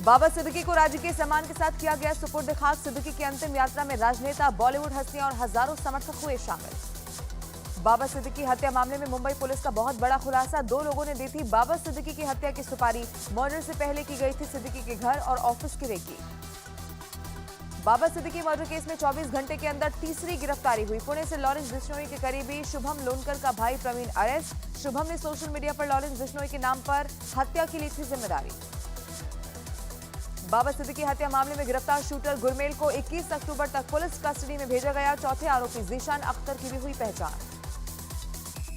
बाबा सिद्दीकी को राजकीय सम्मान के साथ किया गया सुपुर्द खाक। सिद्दीकी की अंतिम यात्रा में राजनेता, बॉलीवुड हस्तियां और हजारों समर्थक हुए शामिल। बाबा सिद्दीकी हत्या मामले में मुंबई पुलिस का बहुत बड़ा खुलासा। 2 लोगों ने दी थी बाबा सिद्दीकी की हत्या की सुपारी। मर्डर से पहले की गई थी सिद्दीकी के घर और ऑफिस की रेकी। बाबा सिद्दीकी मर्डर केस में 24 घंटे के अंदर तीसरी गिरफ्तारी हुई। पुणे से लॉरेंस बिश्नोई के करीबी शुभम लोनकर का भाई प्रवीण अरेस्ट। शुभम ने सोशल मीडिया पर लॉरेंस बिश्नोई के नाम पर हत्या की ली थी जिम्मेदारी। बाबा सिद्दीकी हत्या मामले में गिरफ्तार शूटर गुरमेल को 21 अक्टूबर तक पुलिस कस्टडी में भेजा गया। चौथे आरोपी जीशान अख्तर की भी हुई पहचान।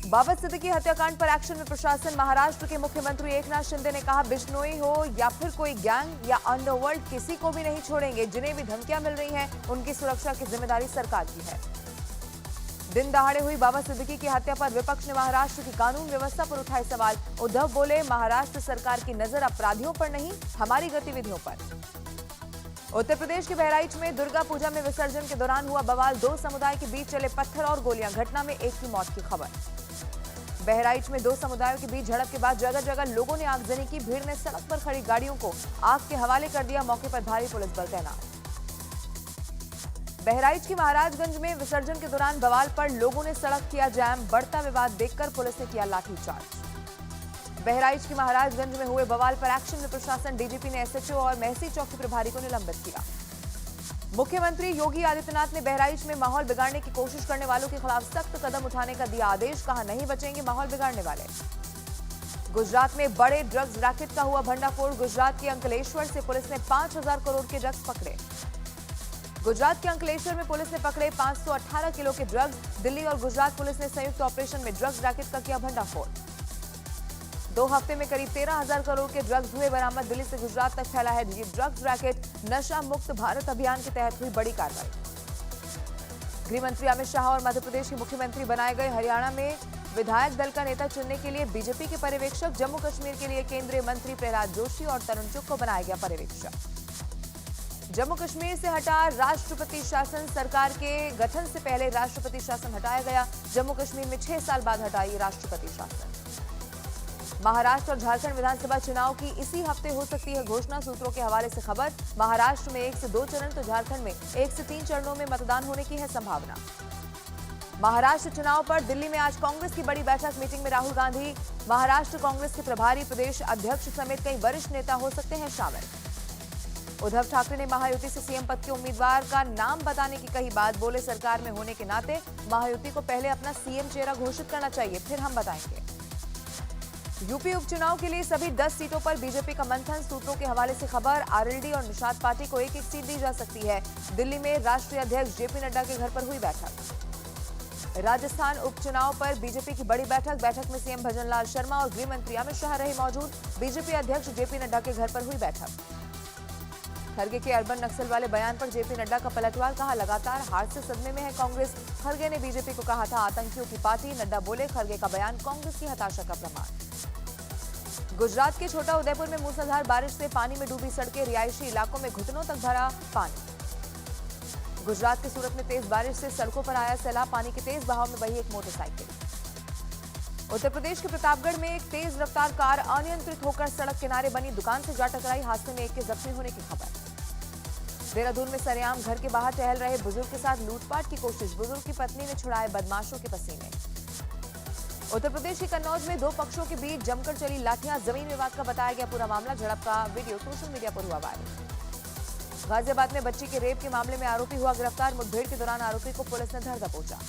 बाबा सिद्दीकी हत्याकांड पर एक्शन में प्रशासन। महाराष्ट्र के मुख्यमंत्री एकनाथ शिंदे ने कहा, बिश्नोई हो या फिर कोई गैंग या अंडरवर्ल्ड, किसी को भी नहीं छोड़ेंगे। जिन्हें भी धमकियां मिल रही हैं, उनकी सुरक्षा की जिम्मेदारी सरकार की है। दिन दहाड़े हुई बाबा सिद्दीकी की हत्या पर विपक्ष ने महाराष्ट्र की कानून व्यवस्था पर उठाए सवाल। उद्धव बोले, महाराष्ट्र सरकार की नजर अपराधियों पर नहीं, हमारी गतिविधियों पर। उत्तर प्रदेश के बहराइच में दुर्गा पूजा में विसर्जन के दौरान हुआ बवाल। 2 समुदाय के बीच चले पत्थर और गोलियां। घटना में एक की मौत की खबर। बहराइच में 2 समुदायों के बीच झड़प के बाद जगह जगह लोगों ने आगजनी की। भीड़ ने सड़क पर खड़ी गाड़ियों को आग के हवाले कर दिया। मौके पर भारी पुलिस बल तैनात। बहराइच की महाराजगंज में विसर्जन के दौरान बवाल पर लोगों ने सड़क किया जाम। बढ़ता विवाद देखकर पुलिस ने किया लाठीचार्ज। बहराइच की महाराजगंज में हुए बवाल पर एक्शन में प्रशासन। डीजीपी ने एसएचओ और महसी चौकी प्रभारी को निलंबित किया। मुख्यमंत्री योगी आदित्यनाथ ने बहराइच में माहौल बिगाड़ने की कोशिश करने वालों के खिलाफ सख्त कदम उठाने का दिया आदेश। कहा, नहीं बचेंगे माहौल बिगाड़ने वाले। गुजरात में बड़े ड्रग्स रैकेट का हुआ भंडाफोड़। गुजरात के अंकलेश्वर से पुलिस ने 5,000 करोड़ के ड्रग्स पकड़े। गुजरात के अंकलेश्वर में पुलिस ने पकड़े 518 किलो के ड्रग्स। दिल्ली और गुजरात पुलिस ने संयुक्त ऑपरेशन में ड्रग्स रैकेट का किया भंडाफोड़। 2 हफ्ते में करीब 13,000 करोड़ के ड्रग्स हुए बरामद। दिल्ली से गुजरात तक फैला है ये ड्रग्स रैकेट। नशा मुक्त भारत अभियान के तहत हुई बड़ी कार्रवाई। गृह मंत्री अमित शाह और मध्य प्रदेश के मुख्यमंत्री बनाए गए। हरियाणा में विधायक दल का नेता चुनने के लिए बीजेपी के पर्यवेक्षक। जम्मू कश्मीर के लिए केंद्रीय मंत्री प्रहलाद जोशी और तरुण चुग को बनाया गया पर्यवेक्षक। जम्मू कश्मीर से हटा राष्ट्रपति शासन। सरकार के गठन से पहले राष्ट्रपति शासन हटाया गया। जम्मू कश्मीर में 6 साल बाद हटा ये राष्ट्रपति शासन। महाराष्ट्र और झारखंड विधानसभा चुनाव की इसी हफ्ते हो सकती है घोषणा। सूत्रों के हवाले से खबर, महाराष्ट्र में 1 से 2 चरण तो झारखंड में 1 से 3 चरणों में मतदान होने की है संभावना। महाराष्ट्र चुनाव पर दिल्ली में आज कांग्रेस की बड़ी बैठक। मीटिंग में राहुल गांधी, महाराष्ट्र कांग्रेस के प्रभारी प्रदेश अध्यक्ष समेत कई वरिष्ठ नेता हो सकते हैं शामिल। उद्धव ठाकरे ने महायुति से सीएम पद के उम्मीदवार का नाम बताने की कही बात। बोले, सरकार में होने के नाते महायुति को पहले अपना सीएम चेहरा घोषित करना चाहिए, फिर हम बताएंगे। यूपी उपचुनाव के लिए सभी 10 सीटों पर बीजेपी का मंथन। सूत्रों के हवाले से खबर, आरएलडी और निषाद पार्टी को 1-1 सीट दी जा सकती है। दिल्ली में राष्ट्रीय अध्यक्ष जेपी नड्डा के घर पर हुई बैठक। राजस्थान उपचुनाव पर बीजेपी की बड़ी बैठक। बैठक में सीएम भजनलाल शर्मा और गृह मंत्री अमित शाह रहे मौजूद। बीजेपी अध्यक्ष जेपी नड्डा के घर पर हुई बैठक। खरगे के अर्बन नक्सल वाले बयान पर जेपी नड्डा का पलटवार। कहा, लगातार हार से सदमे में है कांग्रेस। खरगे ने बीजेपी को कहा था आतंकियों की पार्टी। नड्डा बोले, खरगे का बयान कांग्रेस की हताशा का प्रमाण। गुजरात के छोटा उदयपुर में मूसलाधार बारिश से पानी में डूबी सड़कें। रिहायशी इलाकों में घुटनों तक भरा पानी। गुजरात के सूरत में तेज बारिश से सड़कों पर आया सैलाब। पानी के तेज बहाव में बही एक मोटरसाइकिल। उत्तर प्रदेश के प्रतापगढ़ में एक तेज रफ्तार कार अनियंत्रित होकर सड़क किनारे बनी दुकान से जा टकराई। हादसे में एक के जख्मी होने की खबर। देहरादून में सरेआम घर के बाहर टहल रहे बुजुर्ग के साथ लूटपाट की कोशिश। बुजुर्ग की पत्नी ने छुड़ाए बदमाशों के पसीने। उत्तर प्रदेश के कन्नौज में 2 पक्षों के बीच जमकर चली लाठियां। जमीन विवाद का बताया गया पूरा मामला। झड़प का वीडियो सोशल मीडिया पर हुआ वायरल। गाजियाबाद में बच्ची के रेप के मामले में आरोपी हुआ गिरफ्तार। मुठभेड़ के दौरान आरोपी को पुलिस ने धर दबोचा।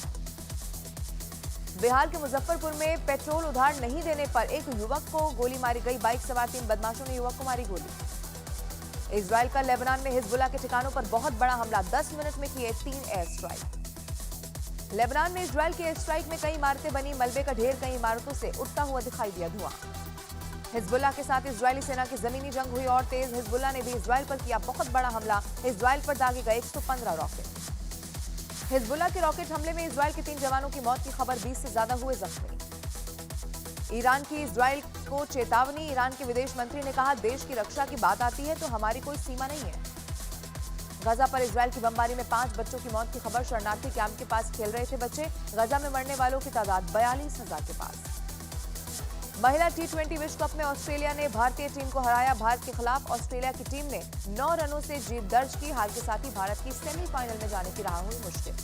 बिहार के मुजफ्फरपुर में पेट्रोल उधार नहीं देने पर एक युवक को गोली मारी गई। बाइक सवार 3 बदमाशों ने युवक को मारी गोली। इजराइल का लेबनान में हिजबुल्लाह के ठिकानों पर बहुत बड़ा हमला। 10 मिनट में किए 3 एयर स्ट्राइक। लेबनान में इजराइल के एयर स्ट्राइक में कई इमारतें बनी। मलबे का ढेर कई इमारतों से उठता हुआ दिखाई दिया धुआं। हिजबुल्लाह के साथ इजरायली सेना की जमीनी जंग हुई और तेज। हिजबुल्लाह ने भी इजराइल पर किया बहुत बड़ा हमला। इजराइल पर दागे गए 115 रॉकेट। हिजबुल्लाह के रॉकेट हमले में इजराइल के 3 जवानों की मौत की खबर। 20 से ज्यादा हुए जख्मी। ईरान की इजराइल को चेतावनी। ईरान के विदेश मंत्री ने कहा, देश की रक्षा की बात आती है तो हमारी कोई सीमा नहीं है। गजा पर इजराइल की बमबारी में 5 बच्चों की मौत की खबर। शरणार्थी कैंप के पास खेल रहे थे बच्चे। गजा में मरने वालों की तादाद 42,000 के पास। महिला टी20 विश्व कप में ऑस्ट्रेलिया ने भारतीय टीम को हराया। भारत के खिलाफ ऑस्ट्रेलिया की टीम ने 9 रनों से जीत दर्ज की। हार के साथ ही भारत की सेमीफाइनल में जाने की राह हुई मुश्किल।